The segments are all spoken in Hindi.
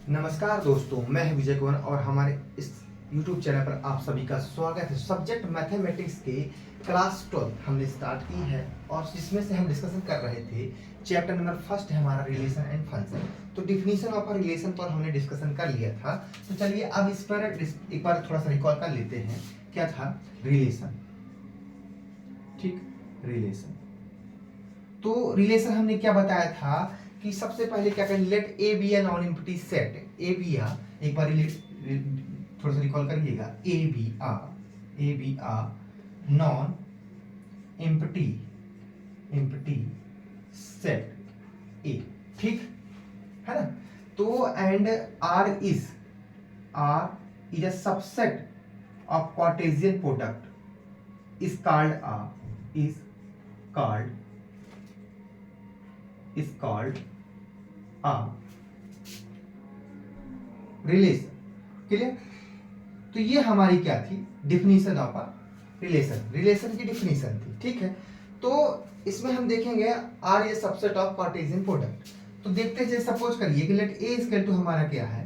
नमस्कार दोस्तों, मैं विजय कुमार और हमारे इस YouTube चैनल पर आप सभी का स्वागत है। सब्जेक्ट मैथमेटिक्स के क्लास 12 हमने स्टार्ट की है और जिसमें से हम डिस्कशन कर रहे थे। चैप्टर नंबर फर्स्ट है हमारा रिलेशन एंड फंक्शन। तो डिफिनीशन ऑफ अ रिलेशन पर हमने डिस्कशन कर लिया था। तो चलिए अब इस पर एक बार थोड़ा सा रिकॉल कर लेते हैं। क्या था? रिलेशन। ठीक, रिलेशन। तो रिलेशन हमने क्या बताया था कि सबसे पहले क्या करें, let A be a non empty set. A be a, एक बार थोड़ा सा रिकॉल करिएगा। A be a non empty empty set A. ठीक है ना? तो and R is a subset of Cartesian product is called a relation। Clear? तो ये हमारी क्या थी? Definition of a relation. Relation की डिफिनीशन थी। ठीक है, तो इसमें हम देखेंगे आर ये सबसेट ऑफ कार्टेशियन प्रोडक्ट। तो देखते हैं, सपोज करिए कि लेट ए इक्वल टू हमारा क्या है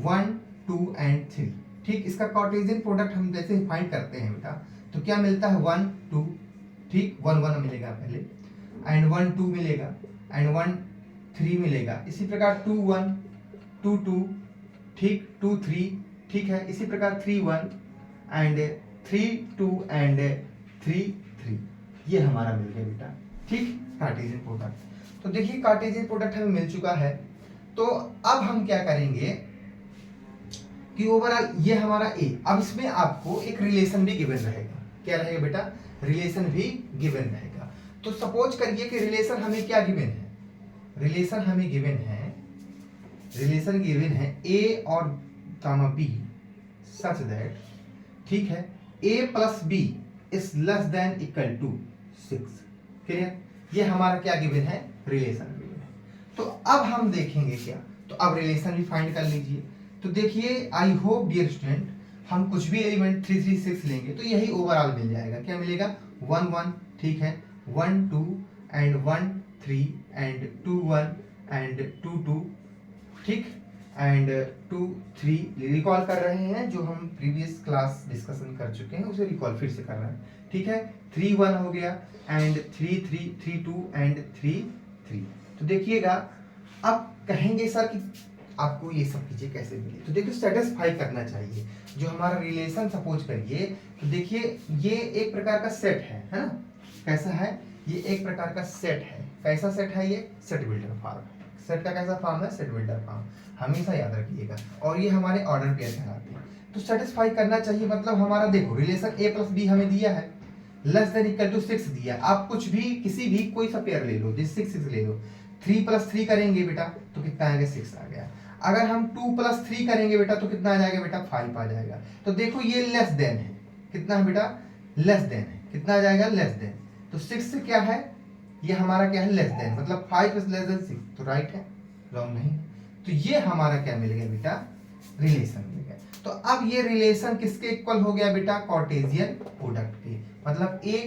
1 2 एंड 3। ठीक, इसका कार्टेशियन प्रोडक्ट हम जैसे फाइंड करते हैं बेटा, तो क्या मिलता है 1 2। ठीक, 1 1 मिलेगा पहले, एंड 1 2 मिलेगा, एंड 1 3 मिलेगा। इसी प्रकार 2 1 2 2, ठीक, 2 3, ठीक है। इसी प्रकार 3 1 एंड 3 2 एंड 3 3। ये हमारा मिल गया बेटा। ठीक, कार्टेशियन प्रोडक्ट। तो देखिए कार्टेशियन प्रोडक्ट हमें मिल चुका है। तो अब हम क्या करेंगे कि ओवरऑल ये हमारा ए। अब इसमें आपको एक रिलेशन भी गिवन रहेगा। क्या रहेगा बेटा? रिलेशन भी गिवन रहेगा। तो सपोज करिए कि रिलेशन हमें क्या गिवन है? रिलेशन हमें गिवन है ए और कामा बी सच दैट, ठीक है, A plus B is less than equal to 6। Clear? ये हमारा क्या गिवन है? रिलेशन गिवन है। तो अब हम देखेंगे क्या, तो अब रिलेशन भी फाइंड कर लीजिए। तो देखिए, आई होप डियर स्टूडेंट, हम कुछ भी एलिमेंट 3 3 6 लेंगे तो यही ओवरऑल मिल जाएगा। क्या मिलेगा? 1 1, ठीक है, 1 2 एंड 1 3 एंड 2 1 एंड 2 2, ठीक, एंड 2 3। रिकॉल कर रहे हैं जो हम प्रीवियस क्लास डिस्कशन कर चुके हैं, उसे रिकॉल फिर से कर रहे हैं। ठीक है, 3 1 हो गया, एंड 3 3 3 2 एंड 3 3। तो देखिएगा, अब कहेंगे सर कि आपको ये सब चीजें कैसे मिली। तो देखिए, सेटिस्फाई करना चाहिए जो हमारा रिलेशन। सपोज करिए, तो देखिए ये एक प्रकार का सेट है ना? कैसा है? ये एक प्रकार का सेट है। कैसा सेट है? ये सेट बिल्डर फॉर्म है। सेट का कैसा फॉर्म है? Set builder form. हमेशा याद रखिएगा। और ये हमारे ऑर्डर पेयर कहलाते हैं। तो सेटिस्फाई करना चाहिए, मतलब हमारा देखो रिलेशन ए प्लस बी हमें दिया है, लेस देन इक्वल टू 6 दिया। आप कुछ भी किसी भी कोई सा पेयर ले लो, जैसे 6 6 ले लो। 3 प्लस 3 करेंगे बेटा तो कितना आएगा? 6 आ गया। अगर हम 2 प्लस 3 करेंगे बेटा तो कितना आ जाएगा बेटा? 5 आ जाएगा। तो देखो ये लेस देन है। कितना है बेटा? लेस देन है। कितना आ जाएगा? Less than. तो 6 से क्या है? ये हमारा क्या है? लेस देन, मतलब 5 इज लेस देन 6। तो राइट है, रॉन्ग नहीं। तो ये हमारा क्या मिल गया बेटा? रिलेशन मिल गया। तो अब ये रिलेशन किसके इक्वल हो गया बेटा? कार्टेशियन प्रोडक्ट के। मतलब ए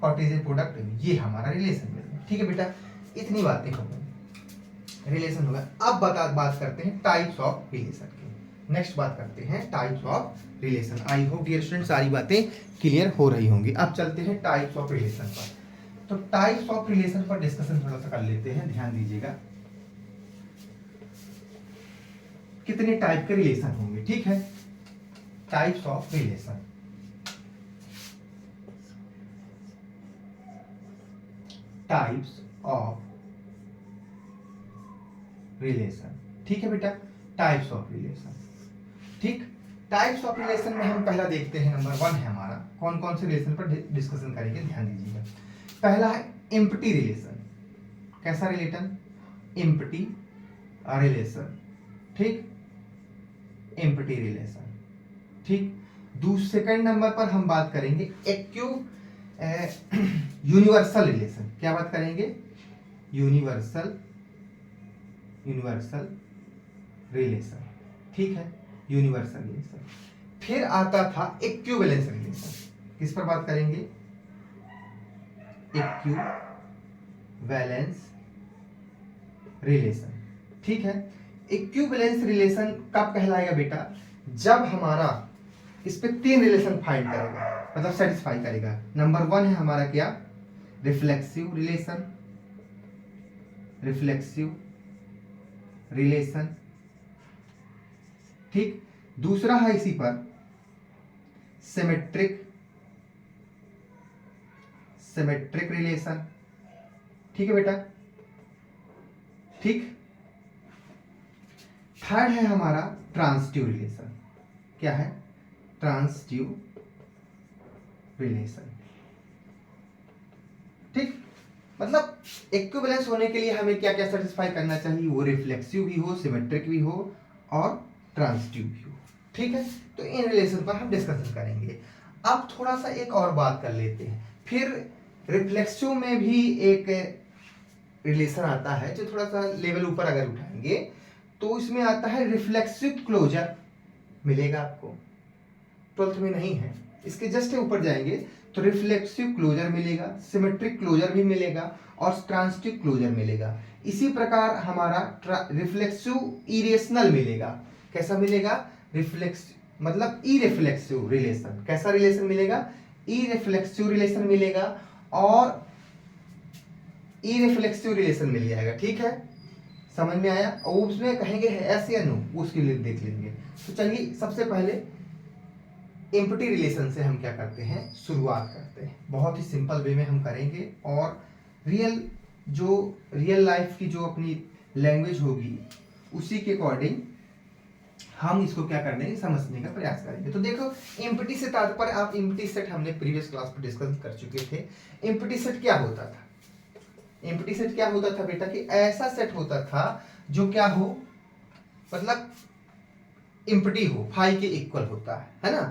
कार्टेशियन प्रोडक्ट, ये हमारा रिलेशन मिल गया। ठीक है बेटा, इतनी बातें हो गई, रिलेशन हो गया। अब बात करते हैं टाइप्स ऑफ रिलेशन की। नेक्स्ट बात करते हैं types of relation. I hope dear student सारी बातें क्लियर हो रही होंगी। अब चलते हैं टाइप्स ऑफ रिलेशन पर। तो टाइप्स ऑफ रिलेशन पर डिस्कशन थोड़ा सा कर लेते हैं, ध्यान दीजिएगा। कितने टाइप के रिलेशन होंगे? ठीक है, types of relation. Types of relation, ठीक है बेटा, टाइप्स ऑफ रिलेशन। ठीक, टाइप्स ऑफ रिलेशन में हम पहला देखते हैं, नंबर 1 है हमारा। कौन कौन से रिलेशन पर डिस्कशन करेंगे, ध्यान दीजिएगा। पहला है एम्प्टी रिलेशन। कैसा रिलेशन? Empty relation. ठीक, एम्प्टी रिलेशन। ठीक, सेकंड नंबर पर हम बात करेंगे यूनिवर्सल रिलेशन। क्या बात करेंगे? Universal relation. ठीक है, यूनिवर्सल रिलेशन। फिर आता था इक्विवेलेंस रिलेशन। किस पर बात करेंगे? Equivalence relation. ठीक है, इक्विवेलेंस रिलेशन कब कहलाएगा बेटा, जब हमारा इस पे 3 रिलेशन फाइंड करेगा, मतलब सेटिस्फाई करेगा। नंबर 1 है हमारा क्या, रिफ्लेक्सिव रिलेशन, रिफ्लेक्सिव रिलेशन, ठीक। दूसरा है इसी पर सिमेट्रिक, सिमेट्रिक रिलेशन, ठीक है बेटा, ठीक। थर्ड है हमारा ट्रांसिटिव रिलेशन, क्या है, ट्रांसिटिव रिलेशन, ठीक। मतलब इक्विवेलेंस होने के लिए हमें क्या क्या सेटिस्फाई करना चाहिए, वो रिफ्लेक्सिव भी हो, सिमेट्रिक भी हो और ट्रांसिटिव भी हो, ठीक है। तो इन रिलेशन पर हम डिस्कशन करेंगे। अब थोड़ा सा एक और बात कर लेते हैं, फिर रिफ्लेक्सिव में भी एक रिलेशन आता है जो थोड़ा सा लेवल ऊपर अगर उठाएंगे तो इसमें आता है रिफ्लेक्सिव क्लोजर, मिलेगा आपको, 12th में नहीं है, इसके जस्ट ऊपर जाएंगे तो रिफ्लेक्सिव क्लोजर मिलेगा, सिमेट्रिक क्लोजर भी मिलेगा और ट्रांसिटिव क्लोजर मिलेगा। इसी प्रकार हमारा रिफ्लेक्सिव इरेशनल मिलेगा, कैसा मिलेगा, रिफ्लेक्सिव मतलब इरिफ्लेक्सिव रिलेशन, कैसा रिलेशन मिलेगा, इरिफ्लेक्सिव रिलेशन मिलेगा और इरिफ्लेक्सिव रिलेशन मिल जाएगा, ठीक है, समझ में आया। और उसमें कहेंगे एस या नो, उसके लिए देख लेंगे। तो चलिए सबसे पहले एम्प्टी रिलेशन से हम क्या करते हैं, शुरुआत करते हैं। बहुत ही सिंपल वे में हम करेंगे और रियल लाइफ की जो अपनी लैंग्वेज होगी उसी के अकॉर्डिंग हम इसको क्या करने की समझने का प्रयास करेंगे। तो देखो एम्प्टी से तात्पर्य, आप एम्प्टी सेट हमने प्रीवियस क्लास पर डिस्कस कर चुके थे। एम्प्टी सेट क्या होता था, एम्प्टी सेट क्या होता था बेटा, कि ऐसा सेट होता था जो क्या हो, मतलब एम्प्टी हो, फाई के इक्वल होता है ना,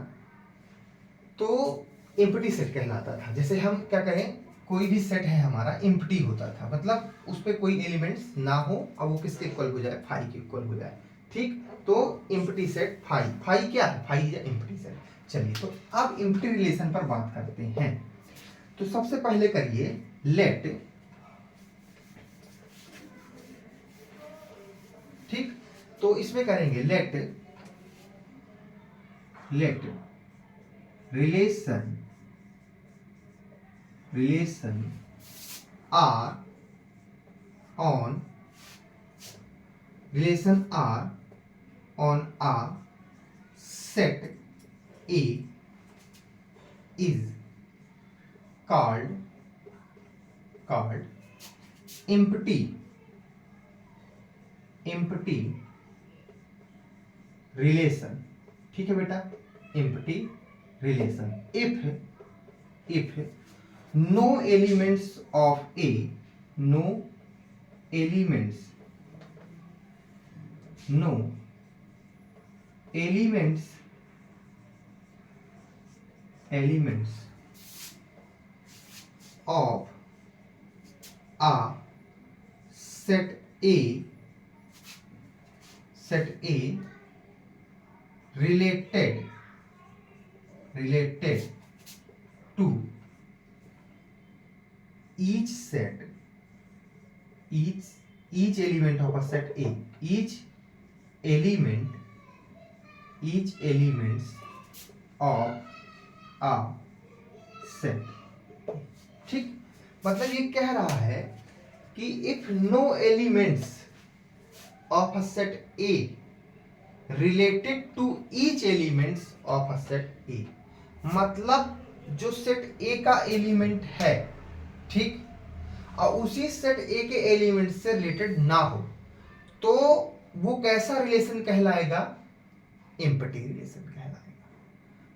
तो एम्प्टी सेट कहलाता था। जैसे हम क्या कहें, कोई भी सेट है हमारा एम्प्टी होता था, मतलब उस पे कोई एलिमेंट्स ना हो और वो किसके इक्वल हो जाए, फाई के इक्वल हो जाए, ठीक। तो एम्प्टी सेट फाई, फाई क्या है, फाई या एम्प्टी सेट। चलिए तो अब एम्प्टी रिलेशन पर बात करते हैं। तो सबसे पहले करिए लेट, ठीक। तो इसमें करेंगे let relation R on a set A is called empty relation, ठीक है बेटा, empty relation if no elements of A, no elements of a set A related to each element of a set A, each elements of a set, ठीक। मतलब ये कह रहा है कि if no elements of a set A related to each elements of a set A, मतलब जो सेट A का एलिमेंट है, ठीक, और उसी सेट A के एलिमेंट से रिलेटेड ना हो तो वो कैसा रिलेशन कहलाएगा, एम्प्टी रिलेशन कहलाएगा।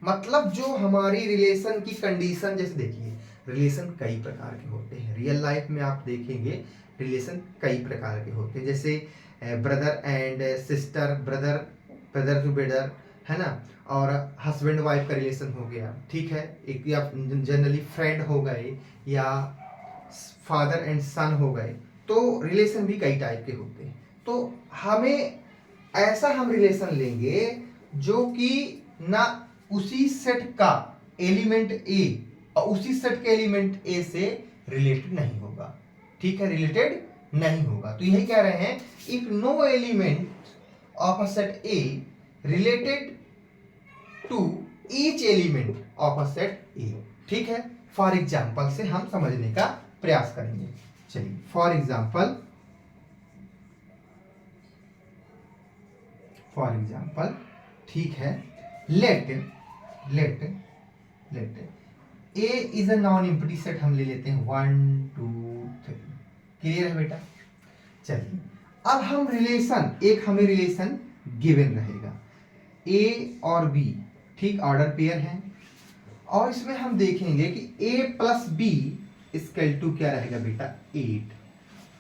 मतलब जो हमारी रिलेशन की कंडीशन, जैसे देखिए रिलेशन कई प्रकार के होते हैं, रियल लाइफ में आप देखेंगे रिलेशन कई प्रकार के होते हैं, जैसे brother and sister, brother to brother, है ना, और हस्बैंड वाइफ का रिलेशन हो गया, ठीक है, एक या जनरली फ्रेंड हो गए या फादर एंड सन हो गए। तो रिलेशन भी कई टाइप के होते हैं। तो हमें ऐसा हम रिलेशन लेंगे जो कि ना उसी सेट का एलिमेंट ए और उसी सेट के एलिमेंट ए से रिलेटेड नहीं होगा, ठीक है, रिलेटेड नहीं होगा। तो यही कह रहे हैं if no element of a set A related to each element of a set A. ठीक है, फॉर एग्जाम्पल से हम समझने का प्रयास करेंगे। चलिए फॉर एग्जाम्पल ठीक है, let A is a non empty set हम ले लेते हैं 1 2 3। क्लियर है बेटा? चलिए अब हम रिलेशन, एक हमें रिलेशन गिवन रहेगा ए और बी, ठीक, ऑर्डर पेयर है, और इसमें हम देखेंगे कि a plus B equal to क्या रहेगा बेटा 8।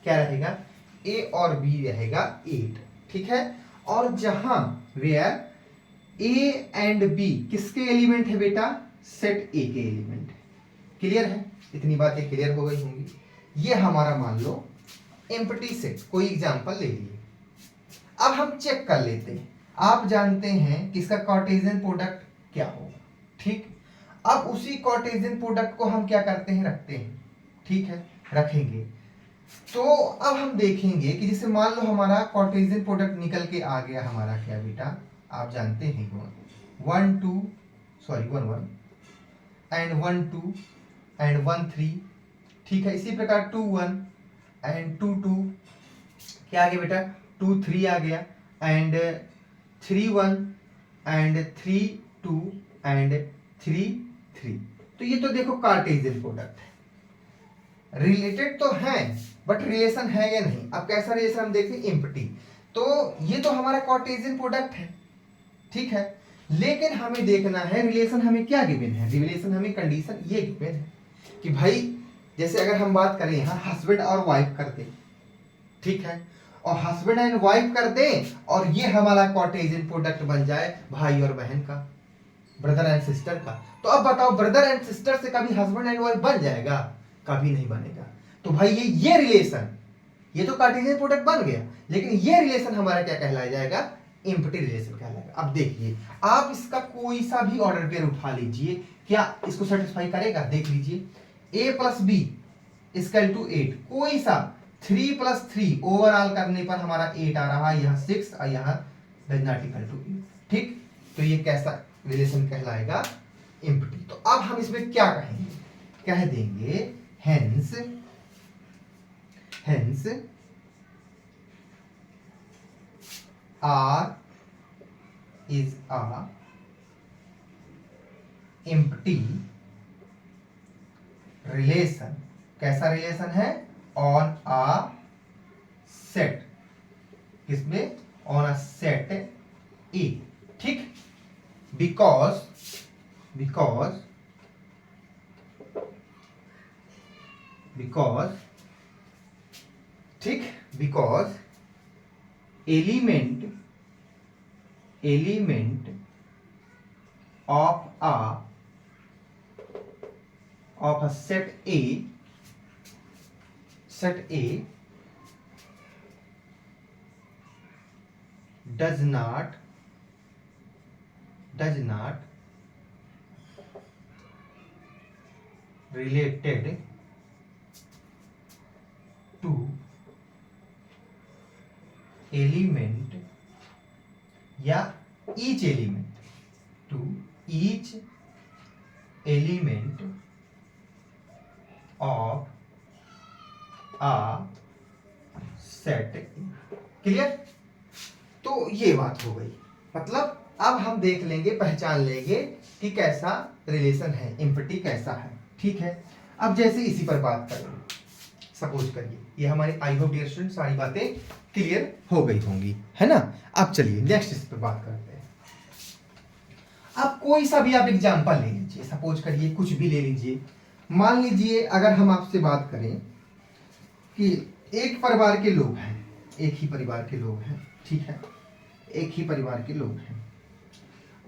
क्या रहेगा? a और b रहेगा 8। ठीक है, और जहां वेयर a एंड b किसके एलिमेंट है बेटा? सेट a के एलिमेंट है। क्लियर है? इतनी बातें क्लियर हो गई होंगी। ये हमारा मान लो एम्प्टी सेट, कोई एग्जांपल ले लिए। अब हम चेक कर लेते हैं, आप जानते हैं कि इसका कार्टेशियन प्रोडक्ट क्या होगा। ठीक, अब उसी कार्टेशियन प्रोडक्ट को हम क्या करते हैं? रखते हैं। ठीक है, रखेंगे। तो अब हम देखेंगे कि जैसे मान लो हमारा कार्टेशियन प्रोडक्ट निकल के आ गया हमारा क्या बेटा? आप जानते हैं 1 2 सॉरी 1 1 एंड 1 2 एंड 1 3। ठीक है, इसी प्रकार 2 1 एंड 2 2 क्या आ गया बेटा? 2 3 आ गया, एंड 3 1 एंड 3 2 एंड 3 3। तो ये तो देखो कार्टेशियन प्रोडक्ट है, रिलेटेड तो है बट रिलेशन है या नहीं? अब कैसा रिलेशन हम देखें? एम्प्टी। तो ये तो हमारा कार्टेशियन प्रोडक्ट है। ठीक है, लेकिन हमें देखना है रिलेशन हमें क्या गिवन है। रिलेशन हमें कंडीशन ये गिवन है कि भाई जैसे अगर हम बात करें यहाँ हस्बैंड और वाइफ कर दे, ठीक है, और हस्बैंड एंड वाइफ कर दे और ये हमारा कार्टेशियन प्रोडक्ट बन जाए भाई और बहन का, ब्रदर एंड सिस्टर का। तो अब बताओ ब्रदर एंड सिस्टर से कभी हस्बैंड एंड वाइफ बन जाएगा? कभी नहीं बनेगा। तो भाई ये रिलेशन, ये तो कार्टेशियन प्रोडक्ट बन गया, लेकिन ये रिलेशन हमारा क्या कहलाया जाएगा? एम्प्टी रिलेशन कहलाएगा। अब देखिए आप इसका कोई सा भी ऑर्डर पेयर उठा लीजिए, क्या इसको सेटिस्फाई करेगा? देख लीजिए a plus B equal to 8, कोई सा 3 प्लस 3 ओवरऑल करने पर हमारा 8 आ रहा है, यहाँ 6 और यहाँ डज नॉट इक्वल टू 8। ठीक, तो ये कैसा रिलेशन कहलाएगा? एम्प्टी। तो अब हम इसमें क्या कहेंगे? कह देंगे hence R is a empty relation। कैसा रिलेशन है? ऑन a सेट, किसमें? On a set E। ठीक, बिकॉज ठीक, because element of a set A does not related to element या each element of a set. Clear? तो ये बात हो गई। मतलब अब हम देख लेंगे, पहचान लेंगे कि कैसा रिलेशन है, एम्प्टी कैसा है। ठीक है, अब जैसे इसी पर बात करेंगे, सपोज करिए ये हमारी, आई होप डियर स्टूडेंट सारी बातें क्लियर हो गई होंगी, है ना? अब चलिए नेक्स्ट इस पर बात करते हैं। अब कोई सा भी आप एग्जांपल ले लीजिए, सपोज करिए कुछ भी ले लीजिए। मान लीजिए अगर हम आपसे बात करें कि एक परिवार के लोग हैं, एक ही परिवार के लोग हैं, ठीक है, एक ही परिवार के लोग हैं,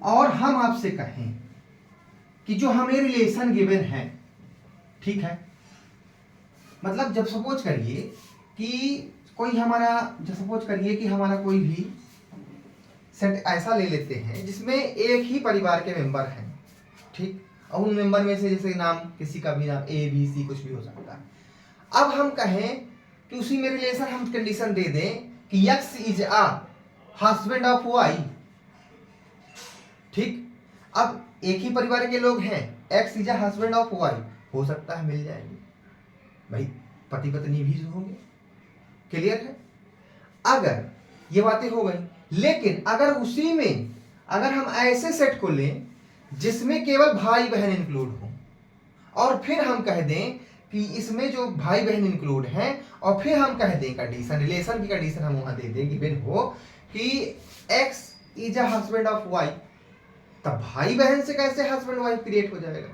और हम आपसे कहें कि जो हमें रिलेशन गिवन है, ठीक है, मतलब जब सपोज करिए कि कोई हमारा, जब सपोज करिए कि हमारा कोई भी सेट ऐसा ले लेते हैं जिसमें एक ही परिवार के मेंबर हैं, ठीक, और उन मेंबर में से जैसे नाम किसी का भी नाम ए बी सी कुछ भी हो सकता है। अब हम कहें कि उसी में रिलेशन हम कंडीशन दे दें कि x is a husband of Y. ठीक, अब एक ही परिवार के लोग हैं, X is husband of Y, हो सकता है मिल जाएंगे भाई, पति पत्नी भी होंगे। क्लियर है? अगर ये बातें हो गई, लेकिन अगर उसी में अगर हम ऐसे सेट को लें जिसमें केवल भाई बहन इंक्लूड हो, और फिर हम कह दें कि इसमें जो भाई बहन इंक्लूड हैं, और फिर हम कह दें कंडीशन, रिलेशन की कंडीशन हम वहां दे दें गिवन हो कि X is a husband of Y, तब भाई बहन से कैसे हस्बैंड वाइफ क्रिएट हो जाएगा?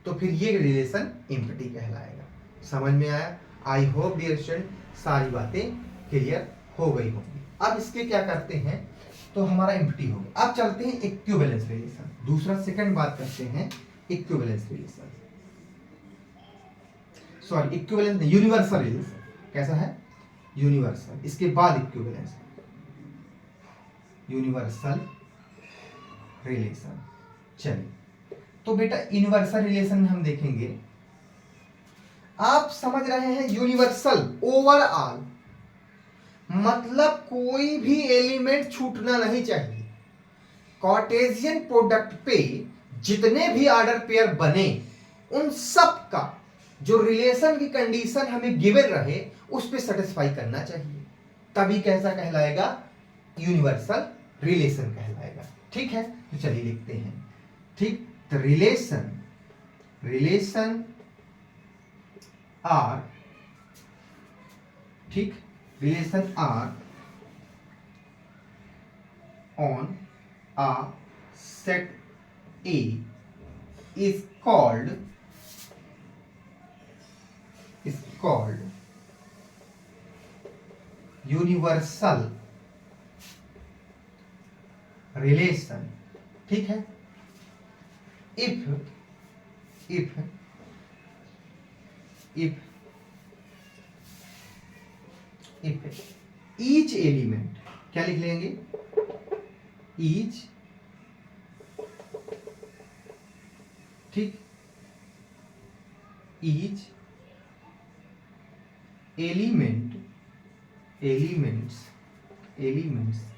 तो फिर ये रिलेशन एम्प्टी कहलाएगा। समझ में आया? आई होप डियर स्टूडेंट सारी बातें क्लियर हो गई होंगी। अब इसके क्या करते हैं, तो हमारा एम्प्टी हो गया। अब चलते हैं इक्विवेलेंस रिलेशन, दूसरा सेकंड बात करते हैं इक्विवेलेंस रिलेशन, सॉरी इक्विवेलेंस नहीं, यूनिवर्सल रिलेशन। कैसा है? यूनिवर्सल, इसके बाद इक्विवेलेंस, यूनिवर्सल रिलेशन। चलिए, तो बेटा यूनिवर्सल रिलेशन में हम देखेंगे, आप समझ रहे हैं यूनिवर्सल ओवरऑल मतलब कोई भी एलिमेंट छूटना नहीं चाहिए। कार्टेशियन प्रोडक्ट पे जितने भी ऑर्डर पेयर बने उन सब का जो रिलेशन की कंडीशन हमें गिवन रहे उस पे सेटिस्फाई करना चाहिए, तभी कैसा कहलाएगा? यूनिवर्सल रिलेशन कहलाएगा। ठीक है, तो चलिए लिखते हैं। ठीक, तो रिलेशन आर, ठीक, relation R on a set A is called universal relation। ठीक है, if each element, क्या लिख लेंगे? each, ठीक, each elements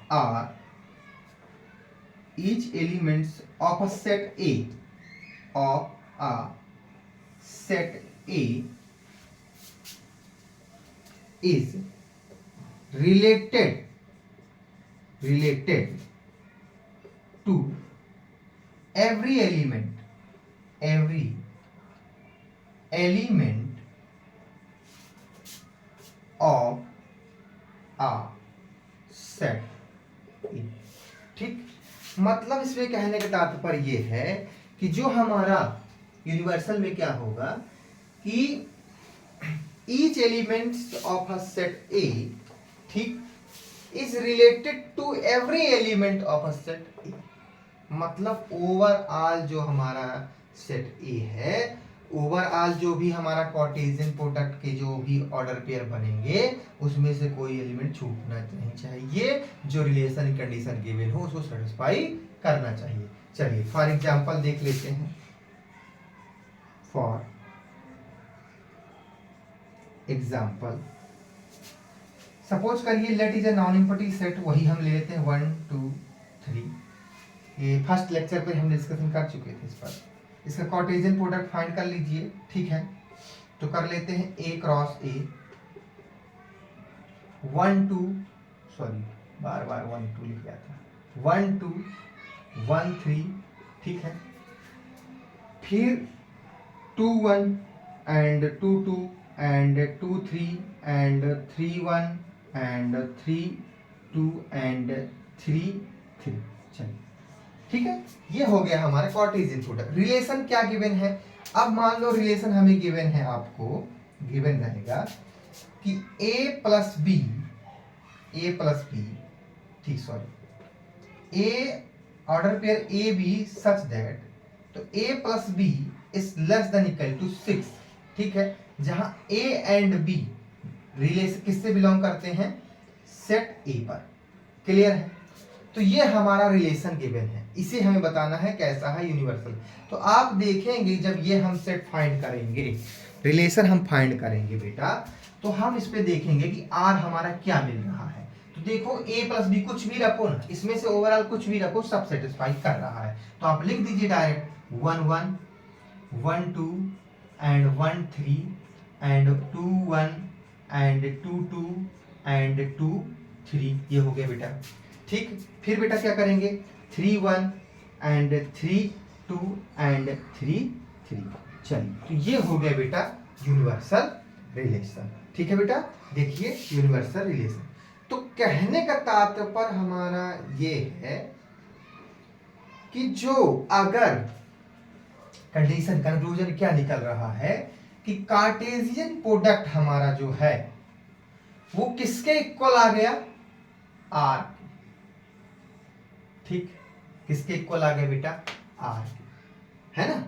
are, each elements of a set A is related to every element of a set A। ठीक, मतलब इसमें कहने का तात्पर्य ये है कि जो हमारा यूनिवर्सल में क्या होगा कि each elements of a set A, ठीक, is related to every element of a set A। मतलब ओवरऑल जो हमारा सेट ए है, ओवरऑल जो भी हमारा कार्टेशियन प्रोडक्ट के जो भी ऑर्डर पेयर बनेंगे उसमें से कोई एलिमेंट छूटना नहीं चाहिए, जो रिलेशन कंडीशन गिवन हो उसको सेटिस्फाई करना चाहिए। चलिए फॉर एग्जांपल देख लेते हैं। फॉर एग्जांपल सपोज करिए let is a non empty set, वही हम ले लेते हैं 1 2 3। ये फर्स्ट लेक्चर पे हम डिस्कशन कर चुके थे इस पर। इसका कार्टेशियन प्रोडक्ट फाइंड कर लीजिए। ठीक है, तो कर लेते हैं A क्रॉस A 1 2, सॉरी बार 1 2 लिख गया था, 1 2 1 3। ठीक है, फिर 2 1 and 2 2 and 2 3 and 3 1 and 3 2 and 3 3। चलिए ठीक है, ये हो गया हमारा कार्टेशियन प्रोडक्ट। रिलेशन क्या गिवन है? अब मान लो रिलेशन हमें गिवन है, आपको गिवन रहेगा कि a प्लस बी, ठीक sorry, a order pair A B such that, तो a plus B is less than equal to 6। ठीक है, जहां a एंड b रिलेशन किससे बिलोंग करते हैं? सेट ए पर। क्लियर है? तो ये हमारा रिलेशन गिवन है, इसे हमें बताना है कैसा है, यूनिवर्सल। तो आप देखेंगे जब ये हम सेट फाइंड करेंगे, रिलेशन हम फाइंड करेंगे बेटा, तो हम इस पे देखेंगे कि आर हमारा क्या मिल रहा है। तो देखो ए प्लस बी कुछ भी रखो ना, इसमें से ओवरऑल कुछ भी रखो, सब सेटिस्फाई कर रहा है। तो आप लिख दीजिए direct 1 1 1 2 and 1 3 and 2 1 and 2 2 and 2 3, ये हो गया बेटा। ठीक, फिर बेटा क्या करेंगे, 3 1 एंड 3 2 एंड 3 3। चलिए, तो ये हो गया बेटा यूनिवर्सल रिलेशन। ठीक है बेटा, देखिए यूनिवर्सल रिलेशन। तो कहने का तात्पर्य हमारा ये है कि जो अगर कंडीशन, कंक्लूजन क्या निकल रहा है कि कार्टेशियन प्रोडक्ट हमारा जो है वो किसके इक्वल आ गया, आर। ठीक, किसके इक्वल आ गया बेटा, आर, है ना।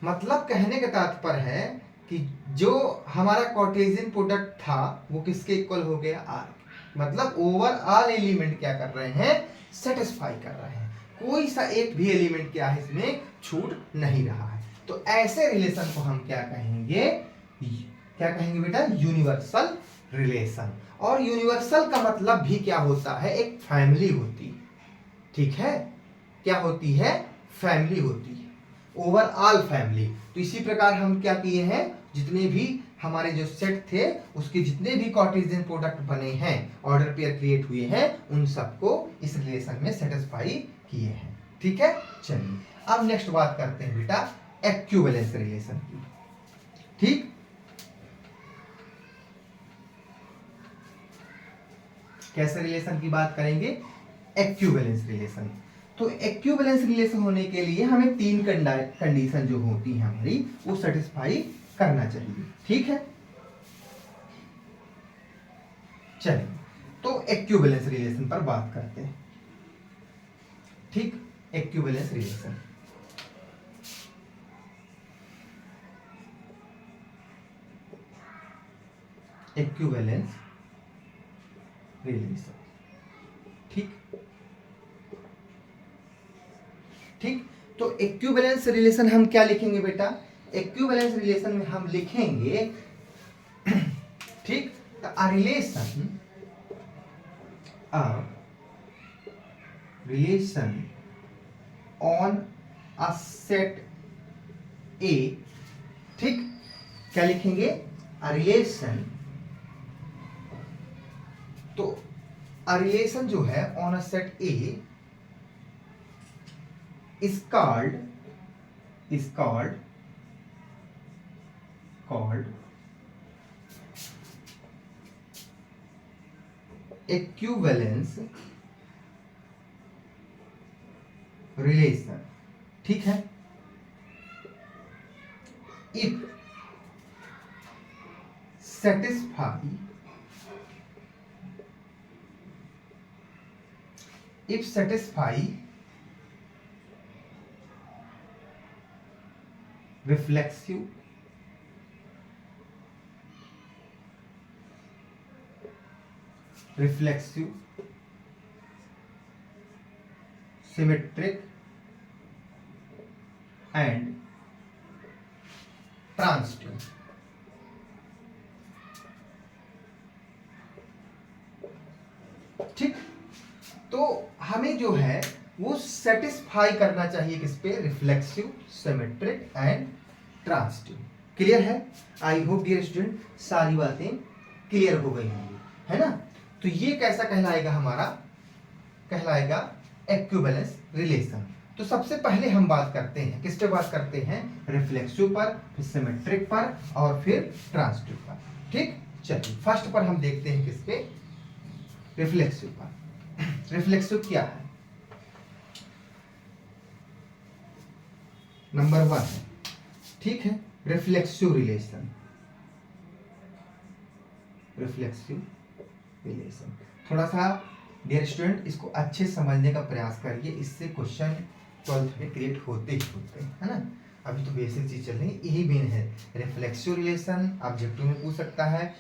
मतलब कहने का तात्पर्य है कि जो हमारा कार्टेशियन प्रोडक्ट था वो किसके इक्वल हो गया, आर। मतलब ओवरऑल एलिमेंट क्या कर रहे हैं, सेटिस्फाई कर रहे हैं, कोई सा एक भी एलिमेंट क्या है इसमें छूट नहीं रहा है। तो ऐसे रिलेशन को हम क्या कहेंगे, क्या कहेंगे बेटा, यूनिवर्सल रिलेशन। और यूनिवर्सल का मतलब भी क्या होता है, एक फैमिली होती है। ठीक है, क्या होती है, फैमिली होती है, ओवरऑल फैमिली। तो इसी प्रकार हम क्या किए हैं, जितने भी हमारे जो सेट थे उसके जितने भी कार्टेशियन प्रोडक्ट बने हैं, ऑर्डर पेयर क्रिएट हुए हैं, उन सबको इस रिलेशन में सेटिस्फाई किए हैं। ठीक है, चलिए अब नेक्स्ट बात करते हैं बेटा इक्विवेलेंस रिलेशन की। ठीक, कैसे रिलेशन की बात करेंगे, इक्विवेलेंस रिलेशन। तो इक्विवेलेंस रिलेशन होने के लिए हमें तीन कंडीशन जो होती है हमारी वो सेटिस्फाई करना चाहिए। ठीक है, चलिए तो इक्विवेलेंस रिलेशन पर बात करते हैं। ठीक, इक्विवेलेंस रिलेशन, इक्विवेलेंस रिलेशन। ठीक, ठीक, तो इक्विवेलेंस रिलेशन हम क्या लिखेंगे बेटा, इक्विवेलेंस रिलेशन में हम लिखेंगे, ठीक, a relation on a set A. ठीक, क्या लिखेंगे, अ रिलेशन, तो अ रिलेशन जो है on a set A is called equivalence relation। ठीक है, if satisfy reflexive, symmetric and transitive। ठीक, तो हमें जो है वो सेटिस्फाई करना चाहिए किस पे, reflexive, symmetric and transitive. Clear है, आई होप डियर स्टूडेंट सारी बातें क्लियर हो गई होंगी, है ना। तो ये कैसा कहलाएगा, हमारा कहलाएगा इक्विवेलेंस रिलेशन। तो सबसे पहले हम बात करते हैं, किस पे बात करते हैं, रिफ्लेक्सिव पर, फिर सिमेट्रिक पर और फिर ट्रांजिटिव पर। ठीक, चलिए फर्स्ट पर हम देखते हैं किस पे, रिफ्लेक्सिव पर। रिफ्लेक्सिव क्या है, नंबर 1 है। ठीक है, रिफ्लेक्सिव रिलेशन, थोड़ा सा डियर स्टूडेंट इसको अच्छे समझने का प्रयास करिए, इससे क्वेश्चन 12th में क्रिएट होते ही होते हैं, है ना। अभी तो बेसिक चीज चल रही है, यही मेन है। रिफ्लेक्सिव रिलेशन ऑब्जेक्टिव में पूछ सकता है,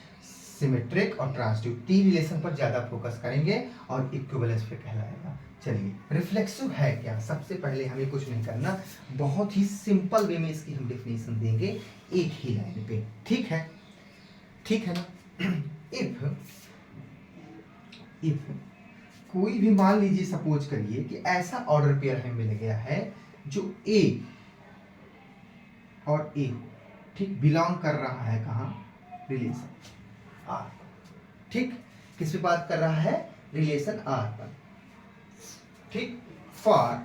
सिमेट्रिक और ट्रांजिटिव, तीन रिलेशन पर ज्यादा फोकस करेंगे और इक्विवेलेंस पे कहलाएगा। चलिए रिफ्लेक्सिव है क्या, सबसे पहले हमें कुछ नहीं करना, बहुत ही सिंपल वे में इसकी हम डेफिनेशन देंगे एक ही लाइन पे। ठीक है, ठीक है ना। इफ इफ कोई भी, मान लीजिए सपोज करिए कि ऐसा ऑर्डर पेयर हमें मिल गया है जो ए और ए हो, ठीक, बिलोंग कर रहा है कहाँ, रिलेशन आर, ठीक, किस पे बात कर रहा है, रिलेशन आर पर, ठीक। फॉर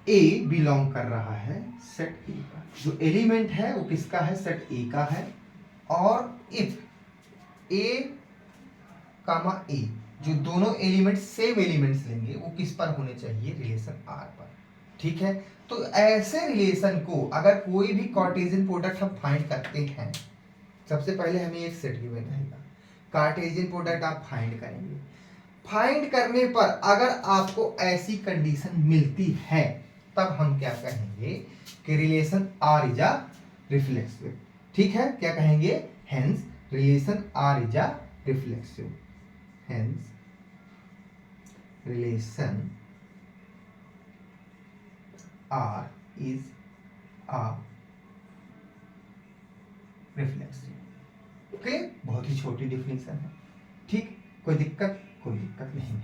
ए बिलोंग कर रहा है सेट ए का, जो एलिमेंट है वो किसका है, सेट ए का है। और इफ ए कामा ए, जो दोनों एलिमेंट सेम एलिमेंट्स लेंगे, वो किस पर होने चाहिए, रिलेशन आर पर, ठीक है। तो ऐसे रिलेशन को अगर कोई भी कार्टेशियन प्रोडक्ट हम फाइंड करते हैं, सबसे पहले हमें एक सेट गिवन रहेगा, कार्टेशियन प्रोडक्ट आप फाइंड करेंगे। फाइंड करने पर अगर आपको ऐसी कंडीशन मिलती है, तब हम क्या कहेंगे कि relation R is a reflexive, ठीक है। क्या कहेंगे, hence relation R is a reflexive, hence relation R is a reflexive. Okay, बहुत ही छोटी डिफिनेशन है, ठीक, कोई दिक्कत नहीं है।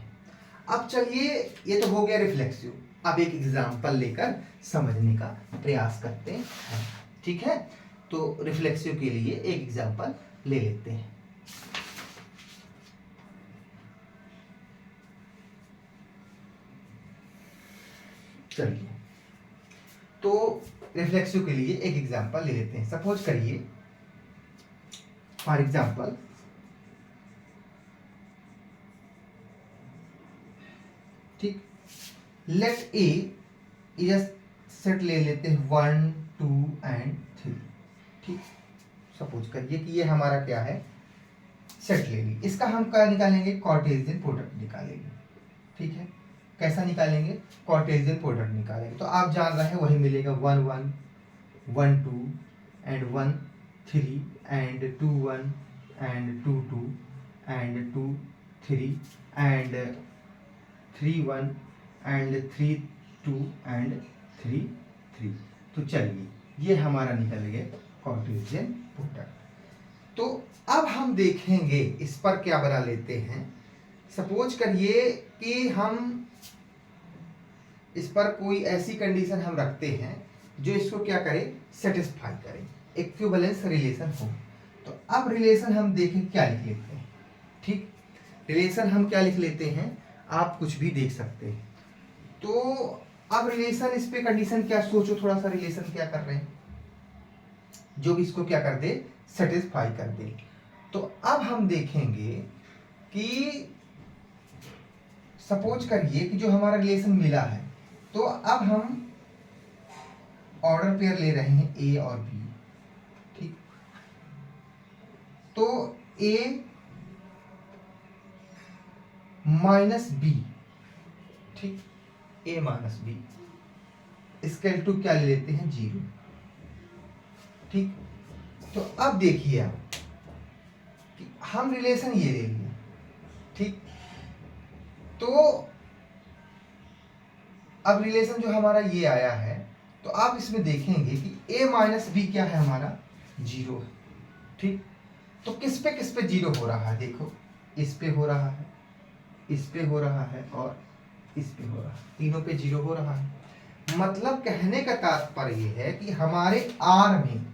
अब चलिए, ये तो हो गया रिफ्लेक्सिव। अब एक एग्जांपल लेकर समझने का प्रयास करते हैं, ठीक है। तो रिफ्लेक्सिव के लिए एक एग्जांपल ले लेते हैं। चलिए, तो रिफ्लेक्सिव के लिए एक एग्जांपल ले लेते हैं। सपोज करिए, फॉर एग्जांपल, ठीक, लेट ए इज सेट ले लेते हैं 1 2 एंड 3, ठीक। सपोज करिए कि ये हमारा क्या है, सेट ले ली। इसका हम क्या निकालेंगे, कार्टेशियन प्रोडक्ट निकालेंगे, ठीक है। कैसा निकालेंगे, कार्टेशियन प्रोडक्ट निकालेंगे। तो आप जान रहे हैं वही मिलेगा, 1 1 1 2 and 1 3 and 2 1 and 2 2 and 2 3 and 3 1 and 3 2 and 3 3। तो चलिए, ये हमारा निकल गया कार्टेशियन प्रोडक्ट। तो अब हम देखेंगे इस पर क्या बना लेते हैं। सपोज करिए कि हम इस पर कोई ऐसी कंडीशन हम रखते हैं जो इसको क्या करे, सेटिस्फाई करे, इक्विवेलेंस रिलेशन हो। तो अब रिलेशन हम देखें क्या लिख लेते हैं, ठीक। रिलेशन हम क्या लिख लेते हैं, आप कुछ भी देख सकते हैं। तो अब रिलेशन, इस पे कंडीशन क्या, सोचो थोड़ा सा, रिलेशन क्या कर रहे हैं, जो भी इसको क्या कर दे, सेटिस्फाई कर दे। तो अब हम देखेंगे कि सपोज करिए कि जो हमारा रिलेशन मिला है, तो अब हम ऑर्डर पेयर ले रहे हैं ए और बी, ठीक। तो ए माइनस बी, ठीक, ए माइनस बी, स्केल टू क्या ले लेते हैं, 0, ठीक। तो अब देखिए आप कि हम रिलेशन ये ले लिया, ठीक। तो अब रिलेशन जो हमारा ये आया है, तो आप इसमें देखेंगे कि a माइनस बी क्या है, हमारा 0 है, ठीक। तो किस पे 0 हो रहा है, देखो, इस पे हो रहा है, इस पे हो रहा है और इस पे हो रहा है, तीनों पे 0 हो रहा है। मतलब कहने का तात्पर्य ये है कि हमारे आर में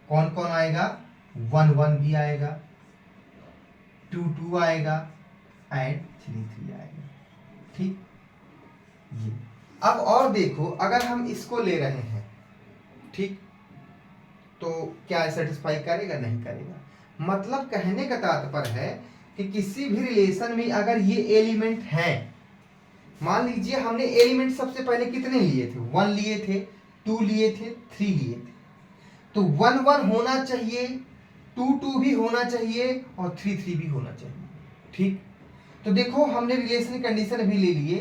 कौन कौन आएगा, 1 1 भी आएगा, 2 2 आएगा एंड 3 3 आएगा, ठीक। ये अब और देखो, अगर हम इसको ले रहे हैं, ठीक, तो क्या सेटिस्फाई करेगा, नहीं करेगा। मतलब कहने का तात्पर्य है कि किसी भी रिलेशन में अगर ये एलिमेंट हैं, मान लीजिए हमने एलिमेंट सबसे पहले कितने लिए थे, 1 लिए थे, 2 लिए थे, 3 लिए थे। तो 1 1 होना चाहिए, 2 2 भी होना चाहिए और 3 3 भी होना चाहिए, ठीक। तो देखो, हमने रिलेशन कंडीशन भी ले लिए,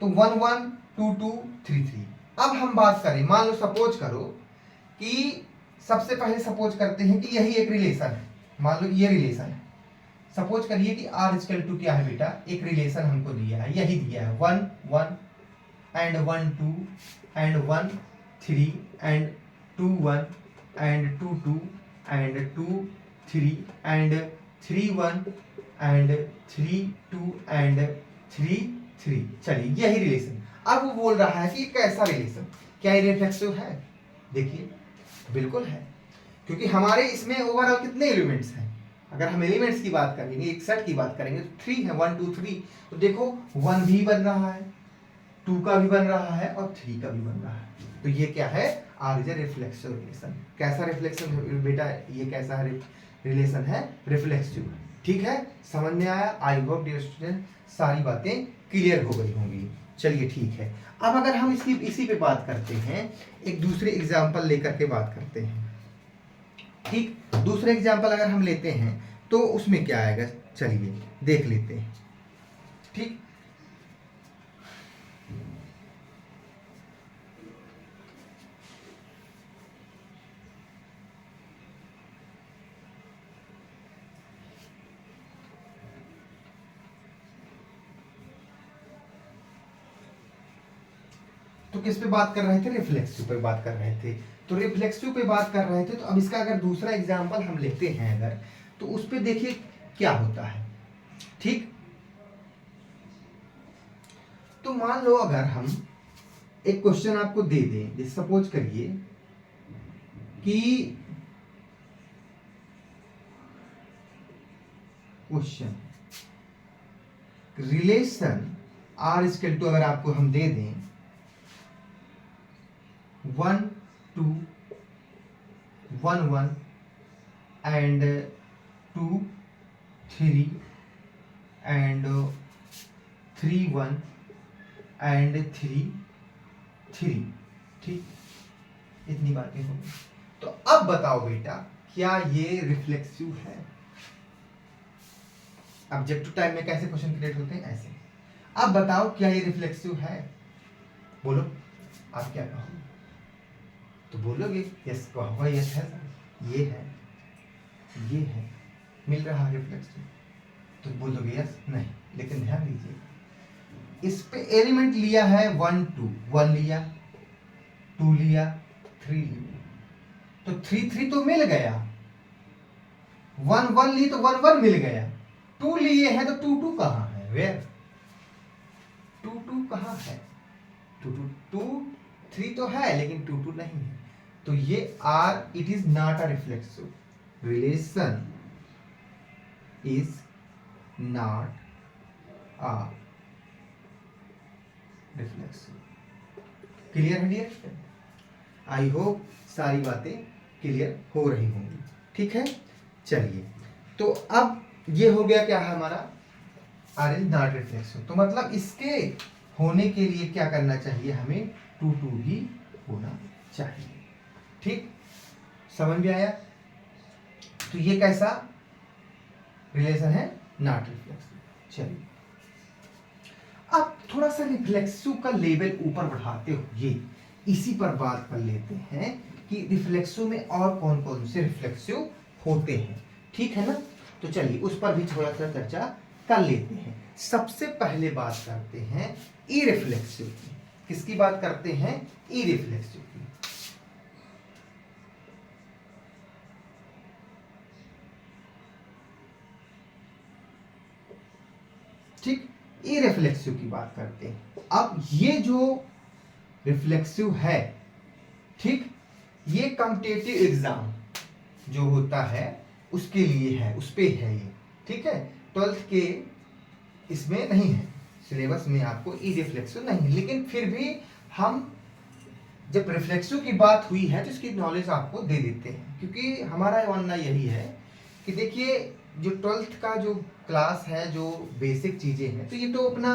तो 1 1 2 2 3 3। अब हम बात करें, मान लो सपोज करो कि सबसे पहले सपोज करते हैं कि यही एक रिलेशन है, मान लो ये रिलेशन है। सपोज करिए कि आर इक्वल टू क्या है बेटा, एक रिलेशन हमको दिया है, यही दिया है, 1 1 and 1 2 and 1 3 and 2 1 and 2 2 and 2 3 and 3 1 and 3 2 and 3 3। चलिए यही रिलेशन। अब वो बोल रहा है कि कैसा रिलेशन, क्या ये रिफ्लेक्सिव है? देखिए बिल्कुल है, क्योंकि हमारे इसमें ओवरऑल कितने एलिमेंट्स हैं? अगर हम एलिमेंट्स की बात करेंगे, एक सेट की बात करेंगे तो 3 है, 1 2 3। तो देखो 1 भी बन रहा है, 2 का भी बन रहा है और 3 का भी बन रहा है। तो ये क्या है? R is a reflexive relation. कैसा रिफ्लेक्सिव बेटा? ये कैसा है रिलेशन है? रिफ्लेक्सिव। ठीक है, समझ में आया? आई होप डियर स्टूडेंट सारी बातें क्लियर हो गई होंगी। चलिए ठीक है, अब अगर हम इसी पे बात करते हैं, एक दूसरे एग्जाम्पल लेकर के बात करते हैं। ठीक, दूसरे एग्जाम्पल अगर हम लेते हैं तो उसमें क्या आएगा, चलिए देख लेते हैं। ठीक, तो किस पे बात कर रहे थे? रिफ्लेक्सिव पे बात कर रहे थे। तो रिफ्लेक्सिव पे बात कर रहे थे, तो अब इसका अगर दूसरा एग्जाम्पल हम लेते हैं अगर, तो उस पे देखिए क्या होता है। ठीक, तो मान लो अगर हम एक क्वेश्चन आपको दे दें, जैसे सपोज करिए कि question relation R equal to, अगर आपको हम दे दें 1 2 1 1 एंड 2 3 एंड 3 1 एंड 3 3। ठीक, इतनी बातें हो गई। तो अब बताओ बेटा, क्या ये रिफ्लेक्सिव है? ऑब्जेक्टिव टाइम में कैसे क्वेश्चन क्रिएट होते हैं? ऐसे। अब बताओ क्या ये रिफ्लेक्सिव है? बोलो, आप क्या कहोगे? तो बोलोगे यस, कहोगे यस है सर, ये है, ये है, मिल रहा है रिफ्लेक्सिव। तो बोलोगे यस नहीं, लेकिन ध्यान दीजिए इस पे एलिमेंट लिया है 1 2, 1 लिया, 2 लिया, 3 लिया, तो 3 3 तो मिल गया, 1 1 ली तो 1 1 मिल गया, 2 लिए हैं तो 2 2 कहाँ है? वेयर? 2 2 कहाँ है? 2 2 2 3 तो है लेकिन 2 2 नहीं है। तो ये R, it is not a reflexive relation, is not a reflexive. Clear है डियर? आई होप सारी बातें क्लियर हो रही होंगी। ठीक है, चलिए तो अब ये हो गया क्या है हमारा? R is not reflexive. तो मतलब इसके होने के लिए क्या करना चाहिए? हमें 2 2 ही होना चाहिए। ठीक, समझ में आया? तो ये कैसा रिलेशन है? Not reflexive. चलिए अब थोड़ा सा रिफ्लेक्सिव का लेवल ऊपर बढ़ाते हुए इसी पर बात कर लेते हैं कि रिफ्लेक्सिव में और कौन कौन से रिफ्लेक्सिव होते हैं। ठीक है ना? तो चलिए उस पर भी थोड़ा सा चर्चा कर लेते हैं। सबसे पहले बात करते हैं इरिफ्लेक्सिव की। किसकी बात करते हैं? इरिफ्लेक्सिव की। ठीक, इरिफ्लेक्सिव की बात करते हैं। अब ये जो रिफ्लेक्सिव है, ठीक, ये कॉम्पिटिटिव एग्जाम जो होता है उसके लिए है, उस पे है ये। ठीक है, 12th के इसमें नहीं है, सिलेबस में आपको ई रिफ्लेक्सिव नहीं है, लेकिन फिर भी हम जब रिफ्लेक्सिव की बात हुई है तो इसकी नॉलेज आपको दे देते हैं, क्योंकि हमारा मानना यही है कि देखिए जो 12th का जो क्लास है, जो बेसिक चीजें हैं, तो ये तो अपना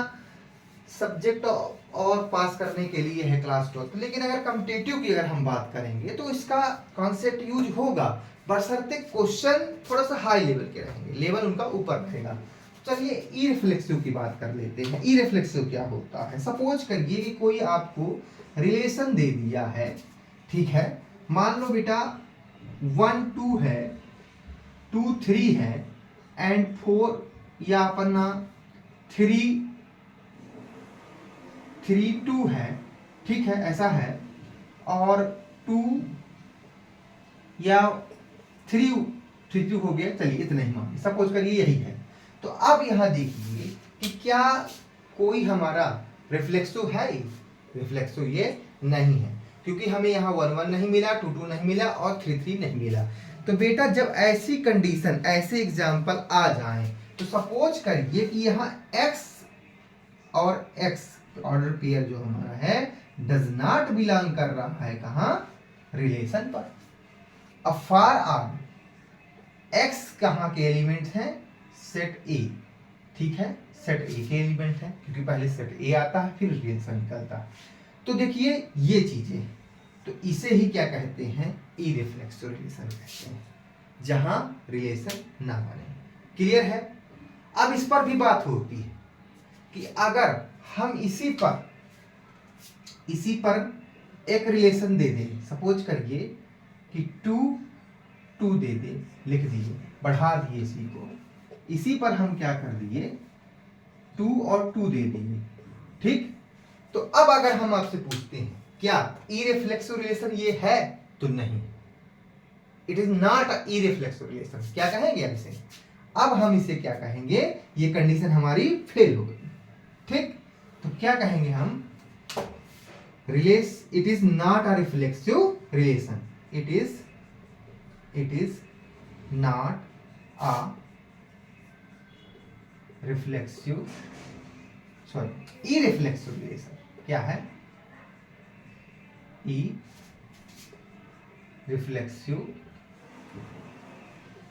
सब्जेक्ट और पास करने के लिए है क्लास 12th। लेकिन अगर कॉम्पिटिटिव की अगर हम बात करेंगे तो इसका कॉन्सेप्ट यूज होगा, बशर्ते क्वेश्चन थोड़ा सा हाई लेवल के रहेंगे, लेवल उनका ऊपर रहेगा। चलिए ई रिफ्लेक्सिव की बात कर लेते हैं। ई रिफ्लेक्सिव क्या होता है? सपोज करिए कि कोई आपको रिलेशन दे दिया है, ठीक है, मान लो बेटा 1 2 है, 2 3 है एंड 4 या अपना 3 3 2 है, ठीक है, ऐसा है, और 2 या 3 3 हो गया, चलिए इतना ही मान, सपोज करिए यही है। तो अब यहाँ देखिए कि क्या कोई हमारा रिफ्लेक्सिव है, रिफ्लेक्सिव ये नहीं है, क्योंकि हमें यहाँ 1 1 नहीं मिला, 2 2 नहीं मिला और 3 3 नहीं मिला। तो बेटा जब ऐसी कंडीशन, ऐसे एग्जाम्पल आ जाएं, तो सपोज करिए कि यहाँ x और x ऑर्डर पेयर जो हमारा है डज नॉट बिलोंग कर रहा है कहाँ, रिलेशन पर। अब फॉर आर x कहाँ के एलिमेंट्स हैं, सेट ए, ठीक है, सेट ए के एलिमेंट है, क्योंकि पहले सेट ए आता है फिर रिलेशन निकलता है। तो देखिए ये चीजें, तो इसे ही क्या कहते हैं, इरेफ्लेक्सिव रिलेशन कहते हैं, जहां रिलेशन ना बने। क्लियर है। अब इस पर भी बात होती है कि अगर हम इसी पर एक रिलेशन दे दें, सपोज करिए कि 2 2 दे दे, लिख दिए, बढ़ा दिए इसी को, इसी पर हम क्या कर दिए 2 और 2 दे दिए, ठीक। तो अब अगर हम आपसे पूछते हैं क्या इरेफ्लेक्सिव रिलेशन ये है, तो नहीं, it is not a irreflexive relation. क्या कहेंगे अब इसे, अब हम इसे क्या कहेंगे, ये कंडीशन हमारी फेल हो गई, ठीक। तो क्या कहेंगे हम, it is not a reflexive relation, it is not a reflexive, sorry irreflexive relation. क्या है, रिफ्लेक्सिव